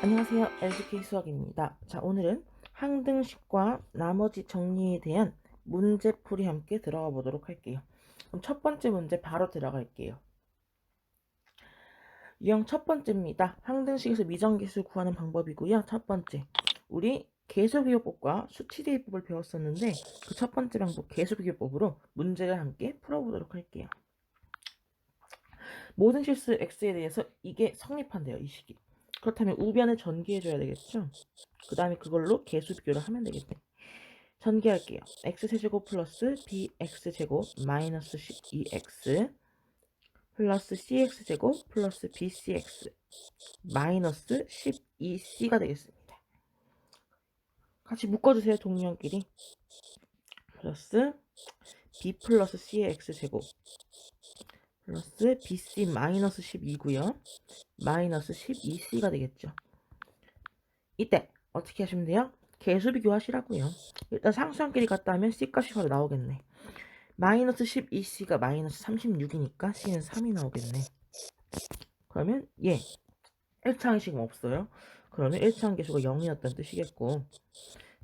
안녕하세요. LGK 수학입니다. 자, 오늘은 항등식과 나머지 정리에 대한 문제풀이 함께 들어가 보도록 할게요. 그럼 첫 번째 문제 바로 들어갈게요. 유형 첫 번째입니다. 항등식에서 미정계수 구하는 방법이고요. 첫 번째, 우리 계수비교법과 수치대입법을 배웠었는데 그 첫 번째 방법 계수비교법으로 문제를 함께 풀어보도록 할게요. 모든 실수 x에 대해서 이게 성립한대요. 이 식이. 그렇다면 우변을 전개해줘야 되겠죠. 그 다음에 그걸로 계수 비교를 하면 되겠네. 전개할게요. x세제곱 플러스 bx제곱 마이너스 12x 플러스 cx제곱 플러스 bcx 마이너스 12c가 되겠습니다. 같이 묶어주세요. 동류형끼리. 플러스 b 플러스 c의 x제곱 플러스 bc 마이너스 12고요. 마이너스 12c가 되겠죠. 이때 어떻게 하시면 돼요? 계수 비교하시라고요. 일단 상수함끼리 같다 하면 c값이 바로 나오겠네. 마이너스 12c가 마이너스 36이니까 c는 3이 나오겠네. 그러면 1차항이 지금 없어요. 그러면 1차항 계수가 0이었다는 뜻이겠고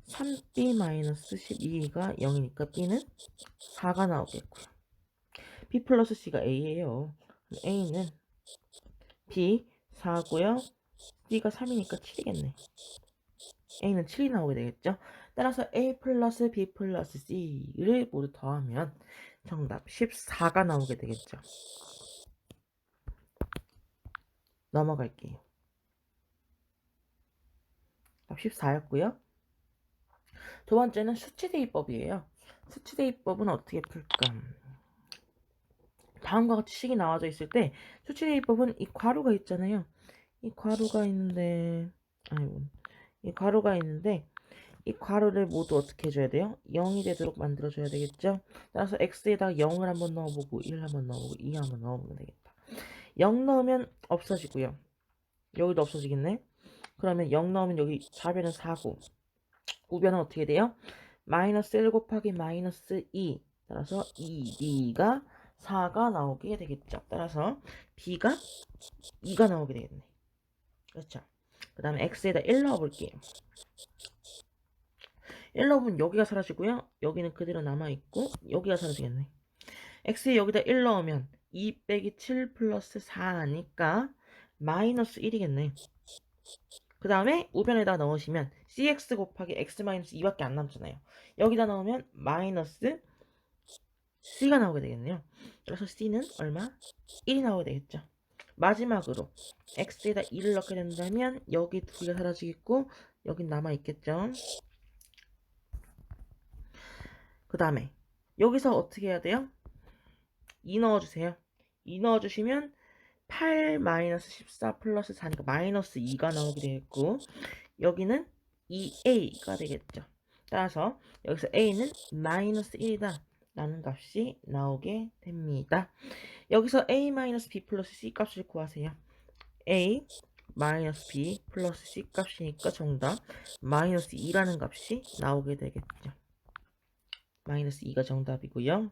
3b-12가 0이니까 b는 4가 나오겠고요. b 플러스 c가 a예요. a는 b 4고요. b가 3이니까 7이겠네. a는 7이 나오게 되겠죠. 따라서 a 플러스 b 플러스 c를 모두 더하면 정답 14가 나오게 되겠죠. 넘어갈게요. 답 14였고요. 두 번째는 수치대입법이에요. 수치대입법은 어떻게 풀까? 다음과 같이 식이 나와져 있을 때 수치대입법은 이 괄호가 있잖아요. 이 괄호가 있는데 이 괄호를 모두 어떻게 해줘야 돼요? 0이 되도록 만들어줘야 되겠죠? 따라서 x에다가 0을 한번 넣어보고 1 한번 넣어보고 2 한번 넣어보면 되겠다. 0 넣으면 없어지고요. 여기도 없어지겠네? 그러면 0 넣으면 여기 좌변은 4고 우변은 어떻게 돼요? 마이너스 1 곱하기 마이너스 2 따라서 2b가 4가 나오게 되겠죠. 따라서 b가 2가 나오게 되겠네. 그렇죠. 그 다음에 x에다 1 넣어볼게요. 1 넣으면 여기가 사라지고요. 여기는 그대로 남아있고 여기가 사라지겠네. x에 여기다 1 넣으면 2 빼기 7 플러스 4니까 마이너스 1이겠네. 그 다음에 우변에다 넣으시면 cx 곱하기 x 마이너스 2밖에 안 남잖아요. 여기다 넣으면 마이너스 c가 나오게 되겠네요. 그래서 c는 얼마? 1이 나오게 되겠죠. 마지막으로 x에다 2를 넣게 된다면 여기 두 개가 사라지겠고 여긴 남아있겠죠. 그 다음에 여기서 어떻게 해야 돼요? 2 넣어주세요. 2 넣어주시면 8-14 플러스 4니까 마이너스 2가 나오게 되겠고 여기는 2a가 되겠죠. 따라서 여기서 a는 마이너스 1이다 라는 값이 나오게 됩니다. 여기서 a 마이너스 b 플러스 c 값을 구하세요. a 마이너스 b 플러스 c 값이니까 정답 마이너스 2라는 값이 나오게 되겠죠. 마이너스 2가 정답이고요.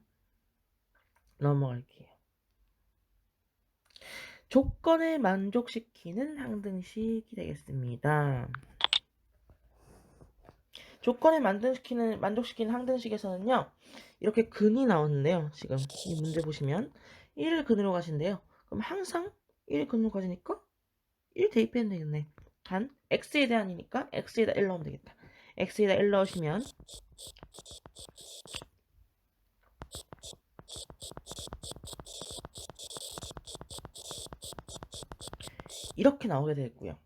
넘어갈게요. 조건을 만족시키는 항등식이 되겠습니다. 조건을 만족시키는 항등식에서는요, 이렇게 근이 나오는데요. 지금 이 문제 보시면 1을 근으로 가신대요. 그럼 항상 1을 근으로 가시니까 1 대입해야 되겠네. 단 x에 대한이니까 x에다 1 넣으면 되겠다. x에다 1 넣으시면 이렇게 나오게 되겠고요.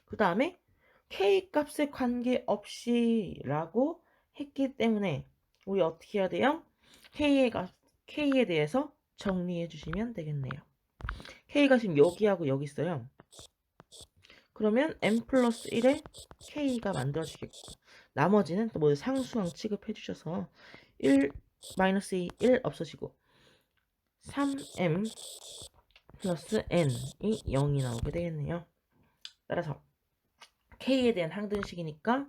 그 다음에 k 값에 관계없이 라고 했기 때문에 우리 어떻게 해야 돼요? k에 대해서 정리해 주시면 되겠네요. k가 지금 여기하고 여기 있어요. 그러면 n 플러스 1에 k가 만들어지겠고 나머지는 또 모두 상수항 취급해 주셔서 1 마이너스 2 1 없어지고 3m 플러스 n이 0이 나오게 되겠네요. 따라서 k에 대한 항등식이니까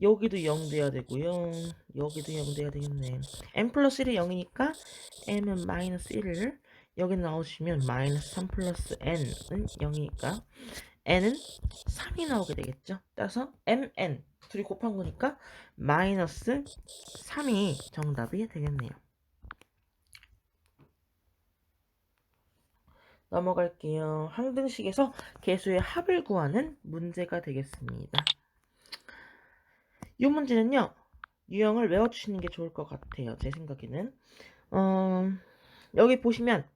여기도 0 돼야 되고요. 여기도 0 돼야 되겠네. n 플러스 1이 0이니까 m은 마이너스 1을 여기 넣으시면 마이너스 3 플러스 n은 0이니까 n은 3이 나오게 되겠죠. 따라서 mn 둘이 곱한 거니까 마이너스 3이 정답이 되겠네요. 넘어갈게요. 항등식에서 개수의 합을 구하는 문제가 되겠습니다. 이 문제는요, 유형을 외워주시는 게 좋을 것 같아요. 제 생각에는. 여기 보시면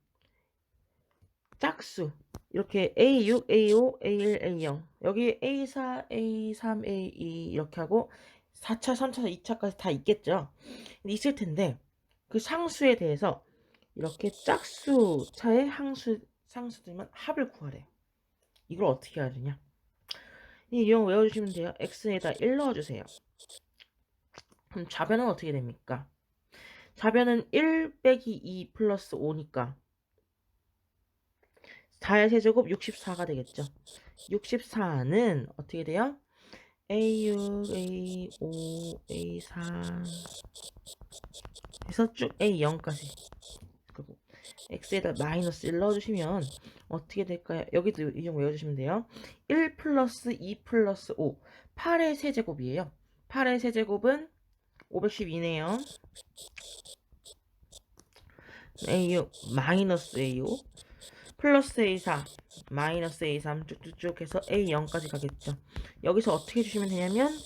짝수 이렇게 A6, A5, A1, A0 여기 A4, A3, A2 이렇게 하고 4차, 3차, 2차까지 다 있겠죠. 있을 텐데 그 상수에 대해서 이렇게 짝수 차의 상수들만 합을 구하래요. 이걸 어떻게 해야 되냐? 이 유형 외워주시면 돼요. x에다 1 넣어주세요. 그럼 좌변은 어떻게 됩니까? 좌변은 1 빼기 2 플러스 5니까 4의 세제곱 64가 되겠죠. 64는 어떻게 돼요? A6, A5, A3 해서 쭉 A0까지 그리고 x에다 마이너스 1 넣어주시면 어떻게 될까요? 여기도 이 형 외워주시면 돼요. 1 플러스 2 플러스 5 8의 세제곱이에요. 8의 세제곱은 512네요. A6 마이너스 A5 플러스 A4 마이너스 A3 쭉쭉쭉 해서 A0까지 가겠죠. 여기서 어떻게 해주시면 되냐면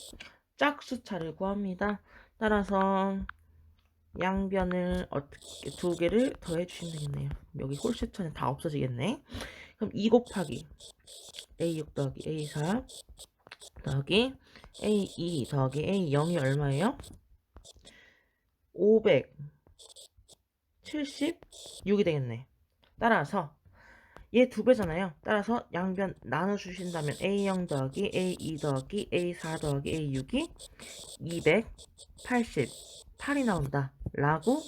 짝수차를 구합니다. 따라서 양변을 어떻게 두 개를 더해 주시면 되겠네요. 여기 홀수차는 다 없어지겠네. 그럼 2 곱하기 A6 더하기 A4 더하기 A2 더하기 A0이 얼마예요? 576이 되겠네. 따라서 얘 두 배잖아요. 따라서 양변 나눠주신다면 A0 더하기 A2 더하기 A4 더하기 A6이 288이 나온다 라고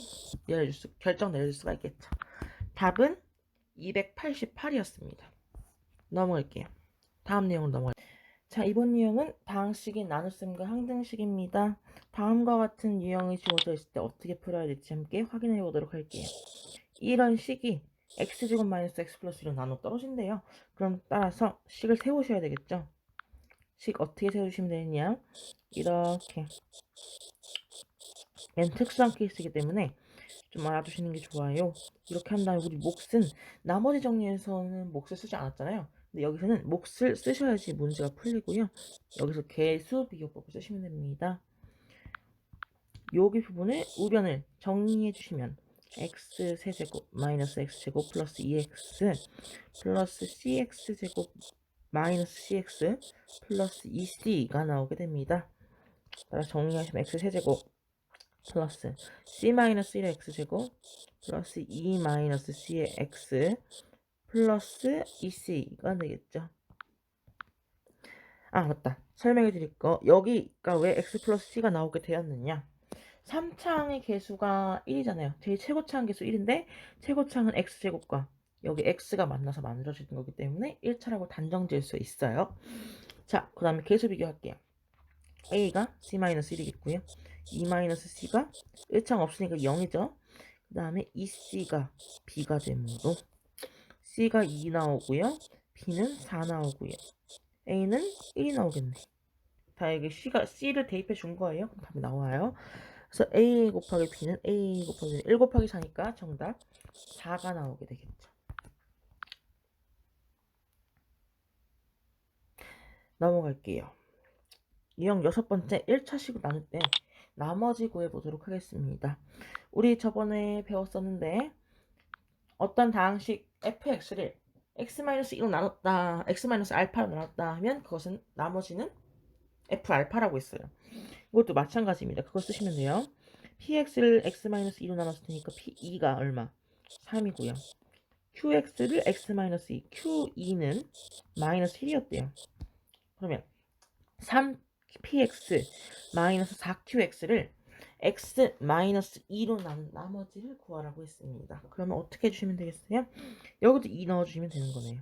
결정 내려줄 수가 있겠죠. 답은 288이었습니다. 넘어갈게요. 다음 내용으로 넘어갈게요. 자, 이번 유형은 다항식의 나눗셈과 항등식입니다. 다음과 같은 유형이 주어져 있을 때 어떻게 풀어야 될지 함께 확인해 보도록 할게요. 이런 식이 x제곱 마이너스 x 플러스 1로 나눠 떨어진대요. 그럼 따라서 식을 세우셔야 되겠죠. 식 어떻게 세우시면 되느냐, 이렇게 얘는 특수한 케이스이기 때문에 좀 알아두시는 게 좋아요. 이렇게 한 다음에 우리 몫은 나머지 정리에서는 몫을 쓰지 않았잖아요. 근데 여기서는 몫을 쓰셔야지 문제가 풀리고요. 여기서 개수 비교법을 쓰시면 됩니다. 여기 부분을 우변을 정리해 주시면 x 세제곱 마이너스 x제곱 플러스 2x 플러스 cx제곱 마이너스 cx 플러스 2c가 나오게 됩니다. 따라 정리하시면 x 세제곱 플러스 c 마이너스 1의 x제곱 플러스 2 마이너스 c의 x 플러스 2c가 되겠죠. 아, 맞다. 설명해 드릴 거. 여기가 왜 x 플러스 c가 나오게 되었느냐. 3차항의 개수가 1이잖아요. 제일 최고차항 개수 1인데 최고차항은 x제곱과 여기 x가 만나서 만들어지는 거기 때문에 1차라고 단정 지을 수 있어요. 자, 그 다음에 개수 비교할게요. a가 c-1이겠고요. 2-c가 1차항 없으니까 0이죠. 그 다음에 2c가 b가 되므로 c가 2 나오고요. b는 4 나오고요. a는 1이 나오겠네. 다 여기 c를 대입해 준 거예요. 그럼 답이 나와요. 그래서 a 곱하기 b는 a 곱하기 1 곱하기 4니까 정답 4가 나오게 되겠죠. 넘어갈게요. 유형 6번째 1차식으로 나눌 때 나머지 구해보도록 하겠습니다. 우리 저번에 배웠었는데 어떤 다항식 fx를 x-1로 나눴다, x-알파로 나눴다 하면 그것은 나머지는 f알파라고 했어요. 이것도 마찬가지입니다. 그거 쓰시면 돼요. px를 x-2로 나눴을 테니까 p2가 얼마? 3이고요. qx를 x-2, q2는 마이너스 1이었대요. 그러면 3px 마이너스 4qx를 x-2로 나머지를 구하라고 했습니다. 그러면 어떻게 해주시면 되겠어요? 여기도 2 넣어주시면 되는 거네요.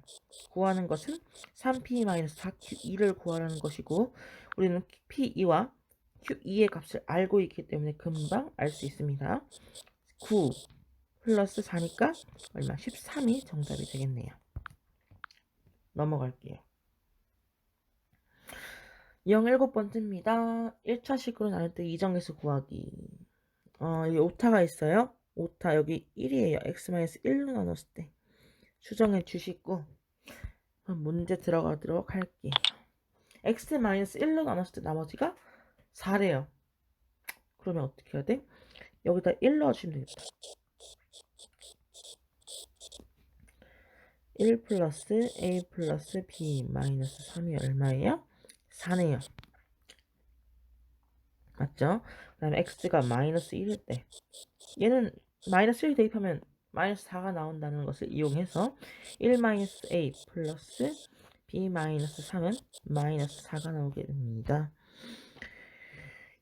구하는 것은 3p-4q2를 구하라는 것이고 우리는 p2와 q2의 값을 알고 있기 때문에 금방 알 수 있습니다. 9 플러스 4니까 얼마? 13이 정답이 되겠네요. 넘어갈게요. 유형 7번째입니다. 1차식으로 나눌 때 이정계수 구하기. 여기 오타가 있어요. 오타 여기 1이에요. x-1로 나눴을 때. 수정해 주시고 문제 들어가도록 할게요. x-1로 나눴을 때 나머지가 4래요. 그러면 어떻게 해야 돼? 여기다 1 넣어주시면 되겠다. 1 플러스 a 플러스 b 마이너스 3이 얼마예요? 4네요. 맞죠? 그 다음에 x가 마이너스 1일 때 얘는 마이너스 1 대입하면 마이너스 4가 나온다는 것을 이용해서 1 마이너스 a 플러스 b 마이너스 3은 마이너스 4가 나오게 됩니다.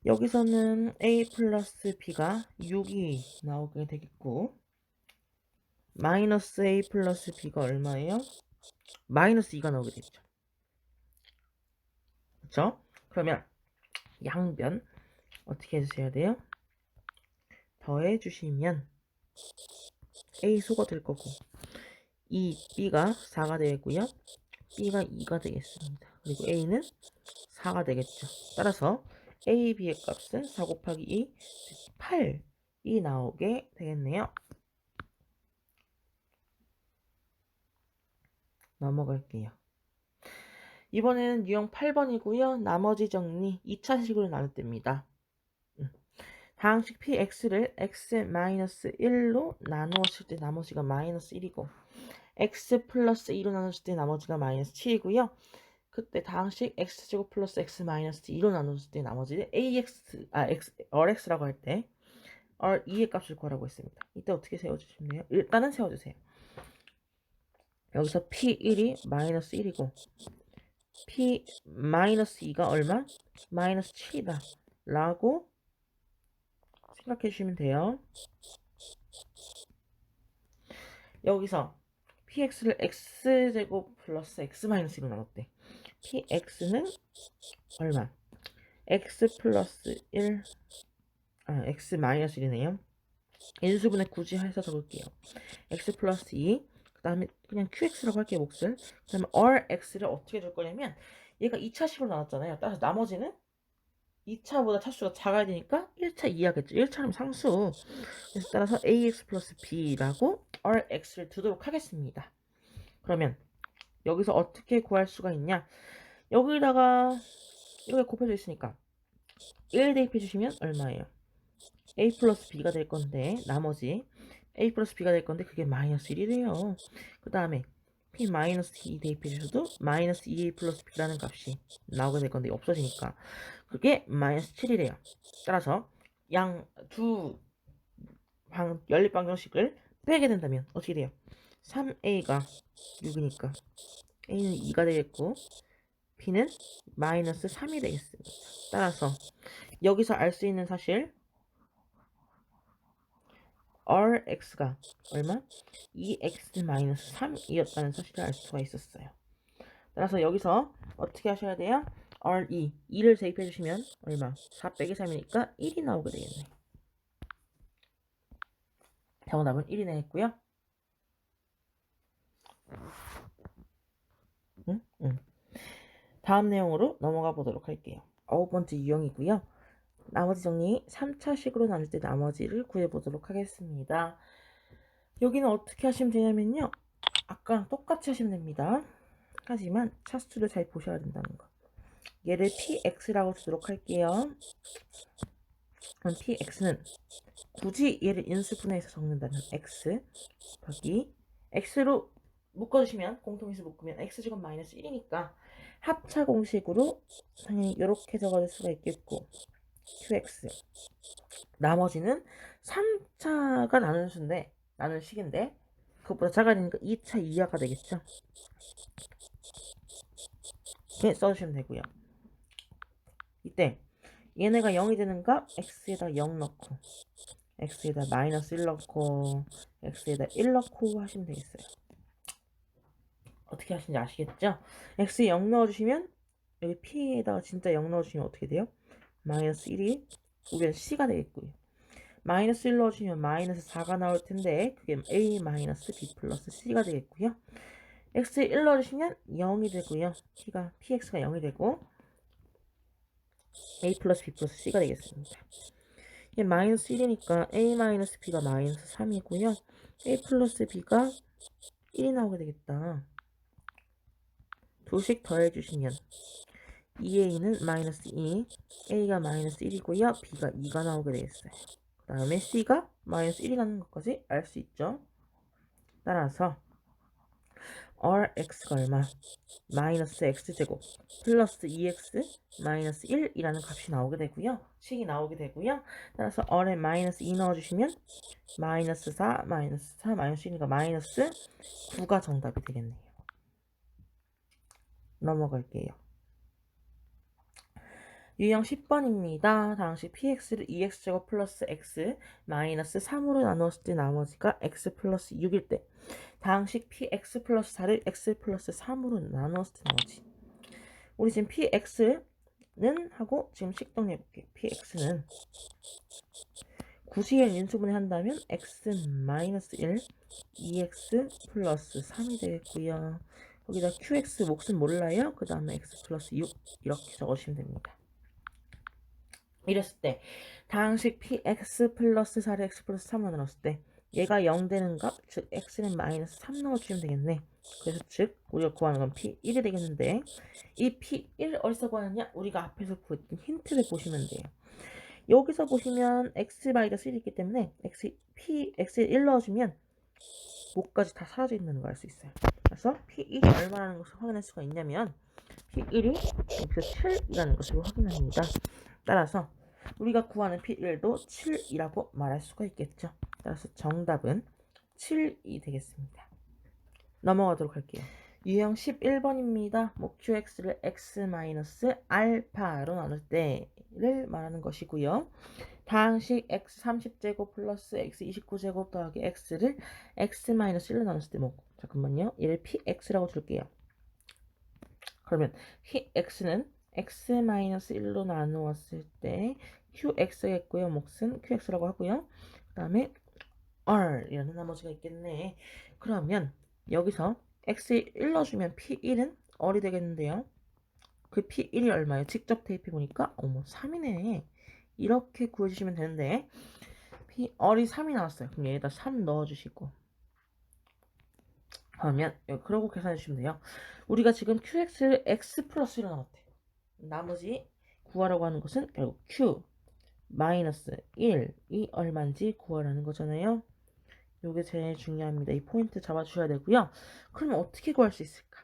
여기서는 a 플러스 b가 6이 나오게 되겠고 마이너스 a 플러스 b가 얼마예요? 마이너스 2가 나오게 되죠. 그렇죠? 그러면 양변 어떻게 해주셔야 돼요? 더해 주시면 a 소가 될 거고 이 b가 4가 되겠고요. b가 2가 되겠습니다. 그리고 a는 4가 되겠죠. 따라서 a, b의 값은 4 곱하기 2, 8이 나오게 되겠네요. 넘어갈게요. 이번에는 유형 8번이고요. 나머지 정리 2차식으로 나눌 때입니다. 다항식 px를 x-1로 나누었을 때 나머지가 마이너스 1이고 x 플러스 2로 나눴을 때 나머지가 마이너스 7이고요. 그때 다항식 x제곱 플러스 x 마이너스 2로 나눴을 때 나머지는 rx라고 할 때 r2의 값을 구하라고 했습니다. 이때 어떻게 세워주시면 돼요? 일단은 세워주세요. 여기서 p1이 마이너스 1이고 p 마이너스 2가 얼마? 마이너스 7이다 라고 생각해 주시면 돼요. 여기서 px를 x제곱 플러스 x 마이너스 1로 나눴대. px는 얼마? x 플러스 1, x 마이너스 1이네요. 인수분해 굳이 해서 적을게요. x 플러스 2, 그 다음에 그냥 qx라고 할게요, 몫을. 그 다음에 rx를 어떻게 줄 거냐면 얘가 2차식으로 나왔잖아요. 따라서 나머지는 2차보다 차수가 작아야 되니까 1차 이하겠죠. 1차는 상수. 그래서 따라서 ax 플러스 b라고 rx를 두도록 하겠습니다. 그러면 여기서 어떻게 구할 수가 있냐? 여기다가 이거 곱해져 있으니까 1 대입해 주시면 얼마예요? a 플러스 b가 될 건데 나머지 a 플러스 b가 될 건데 그게 마이너스 1이래요. 그 다음에 p 마이너스 2 대입해 주셔도 마이너스 2a 플러스 b라는 값이 나오게 될 건데 없어지니까 그게 마이너스 7이래요. 따라서 양 두 연립방정식을 빼게 된다면 어떻게 돼요? 3a가 6이니까 a는 2가 되겠고 b는 마이너스 3이 되겠습니다. 따라서 여기서 알 수 있는 사실 rx가 얼마? 2x-3이었다는 사실을 알 수가 있었어요. 따라서 여기서 어떻게 하셔야 돼요? r2, 2를 대입해 주시면 얼마? 4 빼기 3이니까 1이 나오게 되겠네. 정답은 1이 나겠고요. 다음 내용으로 넘어가 보도록 할게요. 9번째 유형이고요. 나머지 정리 3차식으로 나눌 때 나머지를 구해보도록 하겠습니다. 여기는 어떻게 하시면 되냐면요. 아까랑 똑같이 하시면 됩니다. 하지만 차수를 잘 보셔야 된다는 거. 얘를 px라고 두도록 할게요. 그럼 px는 굳이 얘를 인수분해해서 적는다면 x 더하기 x로 묶어주시면 공통인수 묶으면 x제곱 마이너스 1이니까 합차 공식으로 당연히 이렇게 적어줄 수가 있겠고 qx 나머지는 3차가 나누는 식인데 그것보다 작아야 되니까 2차 이하가 되겠죠. 네, 써주시면 되고요. 이때 얘네가 0이 되는 값 x에다 0 넣고 x에다 마이너스 1 넣고 x에다 1 넣고 하시면 되겠어요. 어떻게 하시는지 아시겠죠? x에 0 넣어주시면 여기 p에다가 진짜 0 넣어주시면 어떻게 돼요? 마이너스 1이 우변 c가 되겠고요. 마이너스 1 넣어주시면 마이너스 4가 나올 텐데 그게 a 마이너스 b 플러스 c가 되겠고요. x에 1 넣어주시면 0이 되고요. px가 0이 되고 a 플러스 b 플러스 c가 되겠습니다. 이게 마이너스 1이니까 a 마이너스 b가 마이너스 3이고요. a 플러스 b가 1이 나오게 되겠다. 두씩 더해주시면 2a는 마이너스 2, a가 마이너스 1이고요. b가 2가 나오게 되겠어요. 그 다음에 c가 마이너스 1이라는 것까지 알 수 있죠. 따라서 rx가 얼마? 마이너스 x제곱 플러스 2x 마이너스 1이라는 값이 나오게 되고요. 식이 나오게 되고요. 따라서 r에 마이너스 2 넣어주시면 마이너스 4, 마이너스 4, 마이너스 1이니까 마이너스 9가 정답이 되겠네요. 넘어갈게요. 유형 10번입니다. 당시 px를 2x제곱 플러스 x 마이너스 3으로 나누었을 때 나머지가 x 플러스 6일 때 당시 px 플러스 4를 x 플러스 3으로 나누었을 때 나머지. 우리 지금 px는 하고 지금 식 정리해볼게요. px는 90을 인수분해 한다면 x 마이너스 1, 2x 플러스 3이 되겠고요. 거기다 qx 몫은 몰라요. 그 다음에 x 플러스 6 이렇게 적으시면 됩니다. 이랬을 때 다항식 px 플러스 4를 x 플러스 3으로 나눴을 때 얘가 0 되는 값, 즉 x는 마이너스 3 넣어주시면 되겠네. 그래서 즉 우리가 구하는 건 p1이 되겠는데 이 p1을 어디서 구하느냐? 우리가 앞에서 구했던 힌트를 보시면 돼요. 여기서 보시면 x 마이너스 1이 있기 때문에 x에 1 넣어주면 목까지 다 사라져 있는 걸 알 수 있어요. 그래서 p1이 얼마라는 것을 확인할 수가 있냐면 p1이 여기서 7이라는 것을 확인합니다. 따라서 우리가 구하는 p1도 7이라고 말할 수가 있겠죠. 따라서 정답은 7이 되겠습니다. 넘어가도록 할게요. 유형 11번입니다. qx를 x-알파로 나눌 때를 말하는 것이고요. 다항식 x 30제곱 플러스 x 29제곱 더하기 x를 x-1로 나눴을 때 잠깐만요. 얘를 px라고 줄게요. 그러면 x는 x-1로 나누었을 때 qx겠고요. 몫은 qx라고 하고요. 그 다음에 r이라는 나머지가 있겠네. 그러면 여기서 x에 1 넣어주면 p1은 r이 되겠는데요. 그 p1이 얼마예요? 직접 대입해보니까 어머 3이네. 이렇게 구해주시면 되는데 r이 3이 나왔어요. 그럼 여기다 3 넣어주시고 그러면 그러고 계산해주시면 돼요. 우리가 지금 qx를 x 플러스 1로 나눴대. 나머지 구하라고 하는 것은 결국 q 마이너스 1이 얼마인지 구하라는 거잖아요. 요게 제일 중요합니다. 이 포인트 잡아주셔야 되고요. 그러면 어떻게 구할 수 있을까?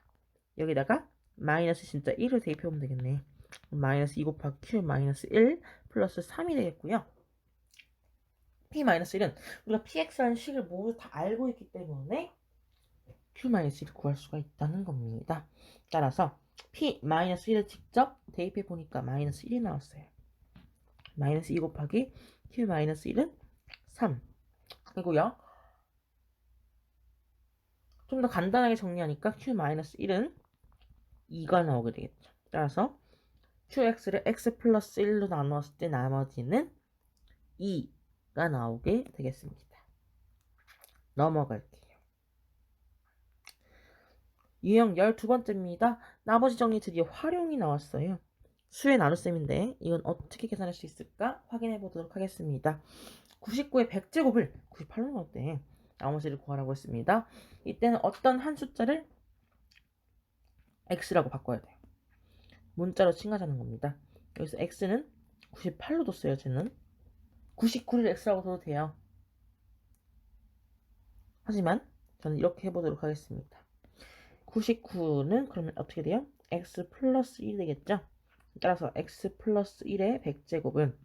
여기다가 마이너스 진짜 1을 대입해보면 되겠네. 마이너스 2 곱하기 q 마이너스 1 플러스 3이 되겠고요. p 마이너스 1은 우리가 px라는 식을 모두 다 알고 있기 때문에 q-1을 구할 수가 있다는 겁니다. 따라서 p-1을 직접 대입해 보니까 마이너스 1이 나왔어요. 마이너스 2 곱하기 q-1은 3 이고요. 좀 더 간단하게 정리하니까 q-1은 2가 나오게 되겠죠. 따라서 qx를 x 플러스 1로 나누었을 때 나머지는 2가 나오게 되겠습니다. 넘어갈게요. 유형 12번째입니다. 나머지 정리 드디어 활용이 나왔어요. 수의 나눗셈인데 이건 어떻게 계산할 수 있을까 확인해 보도록 하겠습니다. 99의 100제곱을 98로 나눴대. 나머지를 구하라고 했습니다. 이때는 어떤 한 숫자를 x라고 바꿔야 돼요. 문자로 칭하자는 겁니다. 여기서 x는 98로 뒀어요. 쟤는 99를 x라고 둬도 돼요. 하지만 저는 이렇게 해보도록 하겠습니다. 99는 그러면 어떻게 돼요? x 플러스 1이 되겠죠? 따라서 x 플러스 1의 100제곱은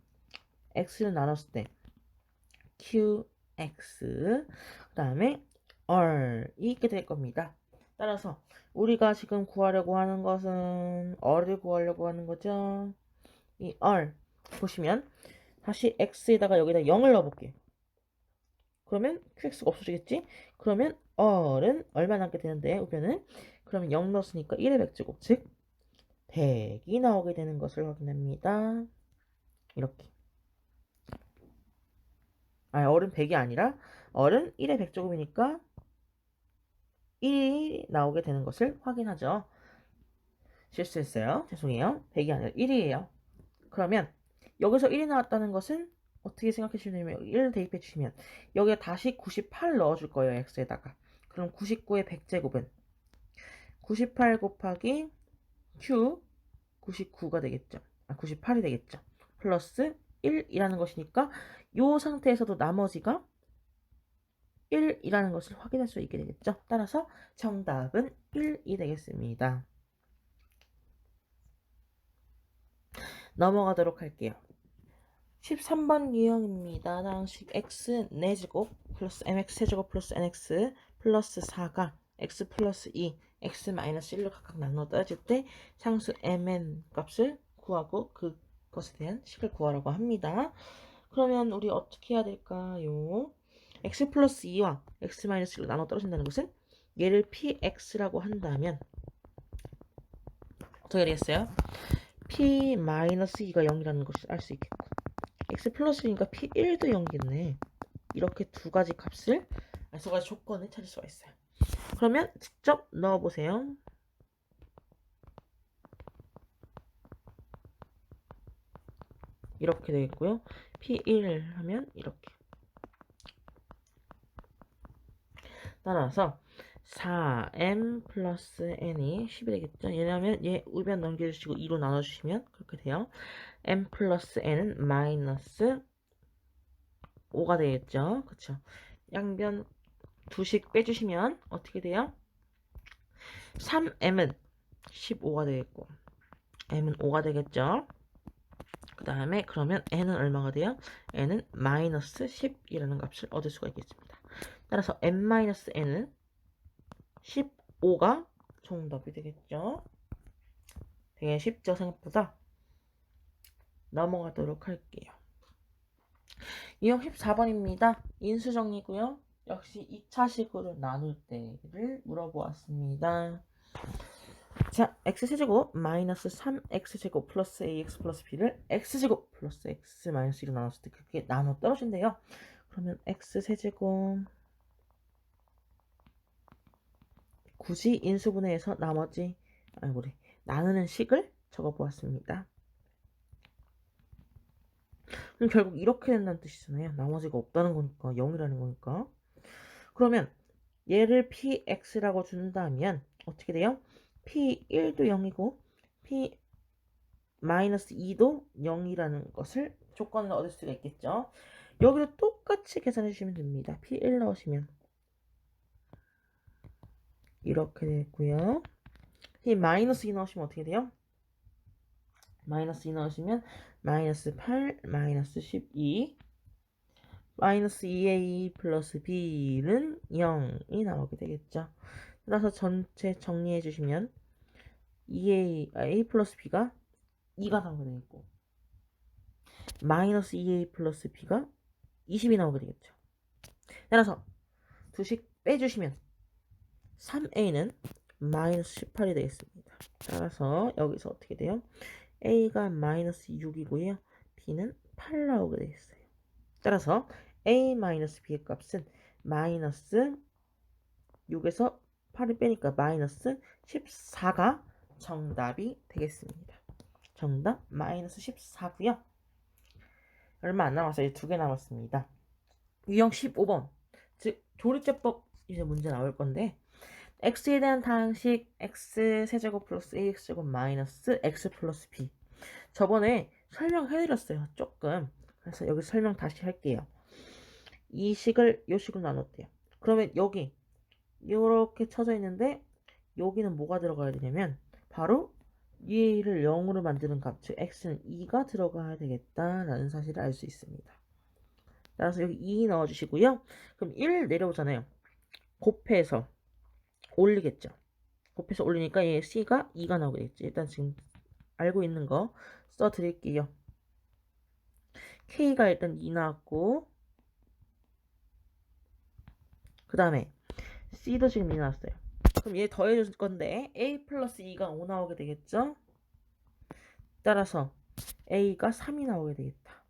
x를 나눴을 때 qx 그 다음에 r이 있게 될 겁니다. 따라서 우리가 지금 구하려고 하는 것은 r을 구하려고 하는 거죠. 이 r 보시면 다시 x에다가 여기다 0을 넣어볼게요. 그러면 qx가 없어지겠지? 그러면 r은 얼마 남게 되는데 우변은 그러면 0 넣었으니까 1의 100제곱 즉 100이 나오게 되는 것을 확인합니다. 이렇게 r은 100이 아니라 r은 1의 100제곱이니까 1이 나오게 되는 것을 확인하죠. 실수했어요. 죄송해요. 100이 아니라 1이에요. 그러면 여기서 1이 나왔다는 것은 어떻게 생각해 주시냐면 1을 대입해 주시면 여기에 다시 98 넣어줄 거예요. x에다가. 그럼 99의 100제곱은 98 곱하기 q 99가 되겠죠. 98이 되겠죠. 플러스 1이라는 것이니까 이 상태에서도 나머지가 1이라는 것을 확인할 수 있게 되겠죠. 따라서 정답은 1이 되겠습니다. 넘어가도록 할게요. 13번 유형입니다. 다음식 x 4제곱 플러스 mx 세제곱 플러스 nx 플러스 4가 x 플러스 2, x 마이너스 1로 각각 나눠 따질 때 상수 mn 값을 구하고 그것에 대한 식을 구하라고 합니다. 그러면 우리 어떻게 해야 될까요? x 플러스 2와 x 마이너스 1로 나눠 떨어진다는 것은 얘를 px라고 한다면 어떻게 되겠어요? p 마이너스 2가 0이라는 것을 알 수 있겠고 x 플러스니까 p1도 0이겠네. 이렇게 두 가지 값을, 두 가지 조건을 찾을 수가 있어요. 그러면 직접 넣어보세요. 이렇게 되겠고요. p1 하면 이렇게. 따라서 4m 플러스 n이 10이 되겠죠. 왜냐하면 얘 우변 넘겨주시고 2로 나눠주시면 그렇게 돼요. m 플러스 n은 마이너스 5가 되겠죠. 그쵸. 양변 2씩 빼주시면 어떻게 돼요? 3m은 15가 되겠고 m은 5가 되겠죠. 그 다음에 그러면 n은 얼마가 돼요? n은 마이너스 10이라는 값을 얻을 수가 있겠습니다. 따라서 n-n은 15가 정답이 되겠죠. 되게 쉽죠, 생각보다. 넘어가도록 할게요. 유형 14번입니다. 인수정리고요. 역시 2차식으로 나눌 때를 물어보았습니다. 자, x세제곱 마이너스 3x제곱 플러스 ax 플러스 b를 x제곱 플러스 x 마이너스 2로 나눴을 때 그게 나눠 떨어진대요. 그러면 x세제곱 굳이 인수분해해서 나머지 우리 나누는 식을 적어보았습니다. 그럼 결국 이렇게 된다는 뜻이잖아요. 나머지가 없다는 거니까 0이라는 거니까. 그러면 얘를 px라고 준다면 어떻게 돼요? p1도 0이고 p-2도 0이라는 것을 조건을 얻을 수가 있겠죠. 여기도 똑같이 계산해 주시면 됩니다. p1 넣으시면 이렇게 되고요. p-2 넣으시면 어떻게 돼요? 마이너스 2 넣으시면 마이너스 8, 마이너스 12 마이너스 2a 플러스 b는 0이 나오게 되겠죠. 따라서 전체 정리해 주시면 a 플러스 b가 2가 나오게 되겠고 마이너스 2a 플러스 b가 20이 나오게 되겠죠. 따라서 두식 빼주시면 3a는 마이너스 18이 되겠습니다. 따라서 여기서 어떻게 돼요? a가 마이너스 6이고요. b는 8 나오게 되겠어요. 따라서 a 마이너스 b의 값은 마이너스 6에서 8을 빼니까 마이너스 14가 정답이 되겠습니다. 정답 마이너스 14고요. 얼마 안 남았어요. 이제 2개 남았습니다. 유형 15번 즉 조리제법 이제 문제 나올 건데 x에 대한 다항식 x 세제곱 플러스 ax제곱 마이너스 x 플러스 b 저번에 설명해드렸어요. 조금. 그래서 여기 설명 다시 할게요. 이 식을 요 식으로 나눴대요. 그러면 여기 이렇게 쳐져 있는데 여기는 뭐가 들어가야 되냐면 바로 얘를 0으로 만드는 값, 즉 x는 2가 들어가야 되겠다라는 사실을 알 수 있습니다. 따라서 여기 2 넣어주시고요. 그럼 1 내려오잖아요. 곱해서 올리겠죠. 곱해서 올리니까 얘 c가 2가 나오겠지. 일단 지금 알고 있는 거 써드릴게요. k가 일단 2 나왔고 그 다음에 c도 지금 2 나왔어요. 그럼 얘 더해줄 건데 a 플러스 2가 5 나오게 되겠죠. 따라서 a가 3이 나오게 되겠다.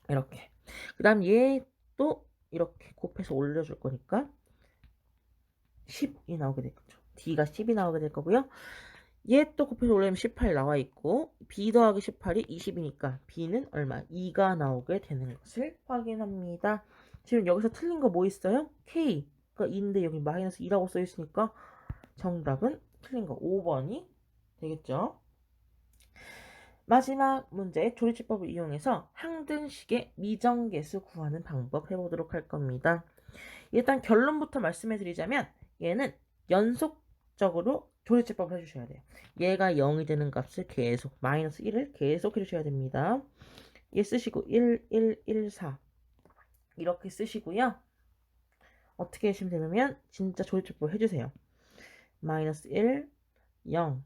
이렇게. 그 다음 얘도 이렇게 곱해서 올려줄 거니까 10이 나오게 되겠죠. d가 10이 나오게 될 거고요. 얘 또 곱해서 올리면 18 나와 있고 b 더하기 18이 20이니까 b는 얼마? 2가 나오게 되는 것을 확인합니다. 지금 여기서 틀린 거 뭐 있어요? k가 2인데 여기 마이너스 2라고 써 있으니까 정답은 틀린 거 5번이 되겠죠. 마지막 문제 조리치법을 이용해서 항등식의 미정계수 구하는 방법 해보도록 할 겁니다. 일단 결론부터 말씀해 드리자면 얘는 연속적으로 조리치법을 해주셔야 돼요. 얘가 0이 되는 값을 계속 마이너스 1을 계속 해주셔야 됩니다. 얘 쓰시고 1, 1, 1, 4 이렇게 쓰시고요. 어떻게 하시면 되냐면 진짜 조리치법 해주세요. 마이너스 1, 0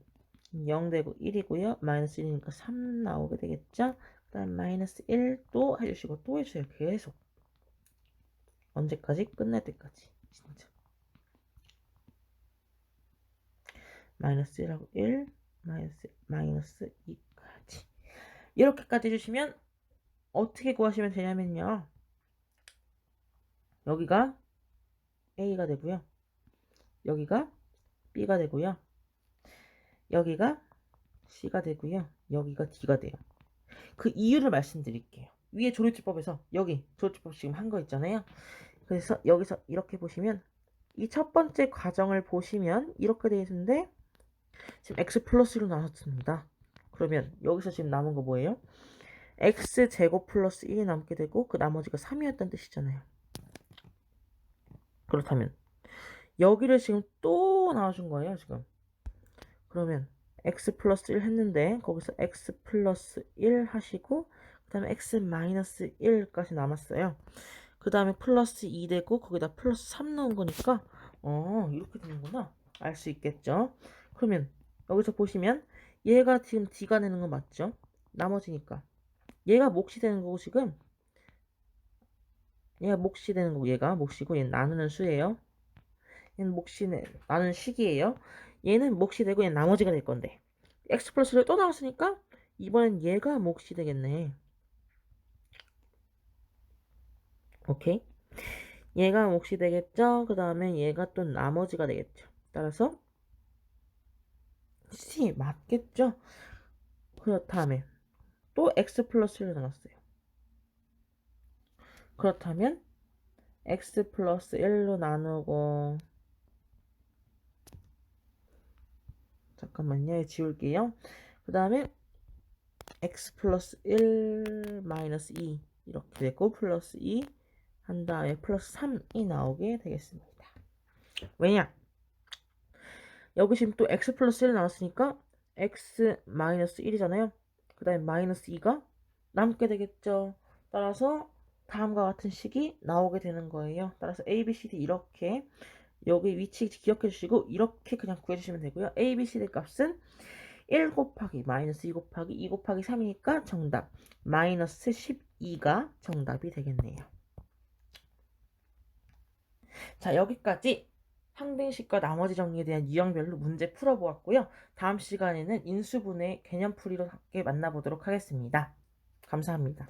0 되고 1이고요. 마이너스 1이니까 3 나오게 되겠죠. 그 다음 마이너스 1 또 해주시고 또 해주세요. 계속 언제까지? 끝날 때까지 진짜. 마이너스 1하고 1 마이너스 2까지 이렇게까지 해주시면 어떻게 구하시면 되냐면요. 여기가 A가 되고요. 여기가 B가 되고요. 여기가 C가 되고요. 여기가 D가 돼요. 그 이유를 말씀드릴게요. 위에 조리치법에서 여기 조리치법 지금 한 거 있잖아요. 그래서 여기서 이렇게 보시면 이 첫 번째 과정을 보시면 이렇게 되어 있는데 지금 x 플러스로 나눴습니다. 그러면 여기서 지금 남은 거 뭐예요? x제곱 플러스 1이 남게 되고 그 나머지가 3이었다는 뜻이잖아요. 그렇다면 여기를 지금 또 나와준 거예요. 지금. 그러면 x 플러스 1 했는데 거기서 x 플러스 1 하시고 그 다음에 x 마이너스 1까지 남았어요. 그 다음에 플러스 2 되고 거기다 플러스 3 넣은 거니까 이렇게 되는구나. 알 수 있겠죠. 그러면 여기서 보시면 얘가 지금 D가 되는 거 맞죠? 나머지니까 얘가 몫이 되는 거고 지금 얘가 몫이 되는 거고 얘가 몫이고 얘는 나누는 수예요. 얘는 몫이 나누는 식이에요. 얘는 몫이 되고 얘는 나머지가 될 건데 x 플러스를 또 나왔으니까 이번엔 얘가 몫이 되겠네. 오케이. 얘가 몫이 되겠죠. 그 다음에 얘가 또 나머지가 되겠죠. 따라서 C 맞겠죠. 그렇다면 또 x 플러스 1을 나눴어요. 그렇다면 x 플러스 1로 나누고 잠깐만요. 지울게요. 그 다음에 x 플러스 1 마이너스 2 이렇게 되고 플러스 2 한 다음에 플러스 3이 나오게 되겠습니다. 왜냐? 여기 지금 또 x 플러스 1 나왔으니까 x 마이너스 1이잖아요. 그 다음에 마이너스 2가 남게 되겠죠. 따라서 다음과 같은 식이 나오게 되는 거예요. 따라서 a, b, c, d 이렇게 여기 위치 기억해 주시고 이렇게 그냥 구해주시면 되고요. a, b, c, d 값은 1 곱하기 마이너스 2 곱하기 2 곱하기 3이니까 정답 마이너스 12가 정답이 되겠네요. 자, 여기까지 항등식과 나머지 정리에 대한 유형별로 문제 풀어보았고요. 다음 시간에는 인수분해 개념풀이로 함께 만나보도록 하겠습니다. 감사합니다.